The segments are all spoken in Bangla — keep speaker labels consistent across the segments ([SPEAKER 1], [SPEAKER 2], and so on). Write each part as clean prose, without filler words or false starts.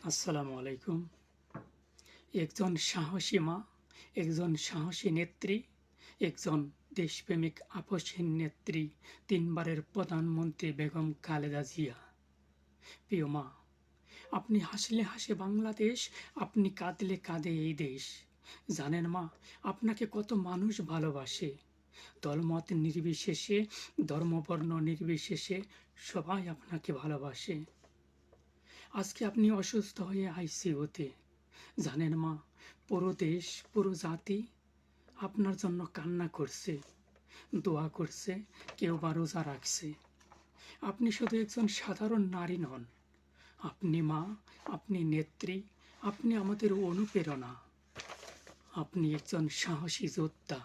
[SPEAKER 1] আসসালামু আলাইকুম। একজন সাহসী মা, একজন সাহসী নেত্রী, একজন দেশপ্রেমিক আপসহীন নেত্রী, ৩ বারের প্রধানমন্ত্রী বেগম খালেদা জিয়া। প্রিয় মা, আপনি হাসলে হাসে বাংলাদেশ, আপনি কাঁদলে কাঁদে এই দেশ। জানেন মা, আপনাকে কত মানুষ ভালোবাসে। দলমত নির্বিশেষে, ধর্মবর্ণ নির্বিশেষে সবাই আপনাকে ভালোবাসে। আজকে আপনি অসুস্থ হয়ে আইসিইউতে। জানেন মা, পুরো দেশ, পুরো জাতি আপনার জন্য কান্না করছে, দোয়া করছে, কেউ বা রোজা রাখছে। আপনি শুধু একজন সাধারণ নারী নন, আপনি মা, আপনি নেত্রী, আপনি আমাদের অনুপ্রেরণা। আপনি একজন সাহসী যোদ্ধা।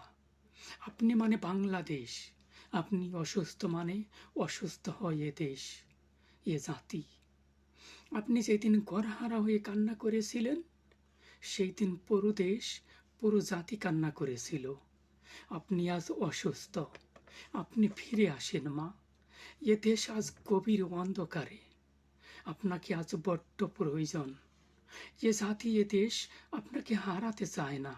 [SPEAKER 1] আপনি মানে বাংলাদেশ। আপনি অসুস্থ মানে অসুস্থ হয় এ দেশ, এ জাতি। আপনি যেদিন ঘরহারা হয়ে কান্না করেছিলেন, সেই দিন পুরো দেশ, পুরো জাতি কান্না করেছিল। আপনি আজ অসুস্থ, আপনি ফিরে আসেন মা। এ দেশ আজ গভীর অন্ধকারে, আপনাকে আজ বড্ড প্রয়োজন। এ জাতি, এ দেশ আপনাকে হারাতে চায় না।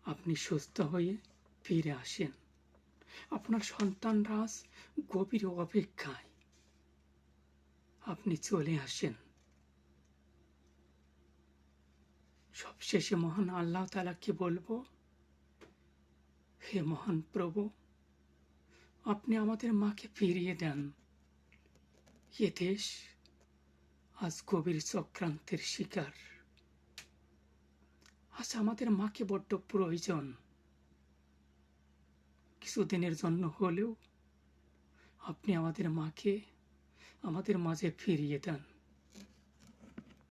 [SPEAKER 1] আপনি সুস্থ হয়ে ফিরে আসেন। আপনার সন্তানরা আজ গভীর অপেক্ষায়। আপনি চলে আসেন। সবশেষে মহান আল্লাহ তাআলাকে বলবো, হে মহান প্রভু, আপনি আমাদের মাকে ফিরিয়ে দেন। এ দেশ আজ গভীর চক্রান্তের শিকার। আজ আমাদের মাকে বড্ড প্রয়োজন। কিছুদিনের জন্য হলেও আপনি আমাদের মাকে আমাদের মাঝে ফিরিয়ে দেন।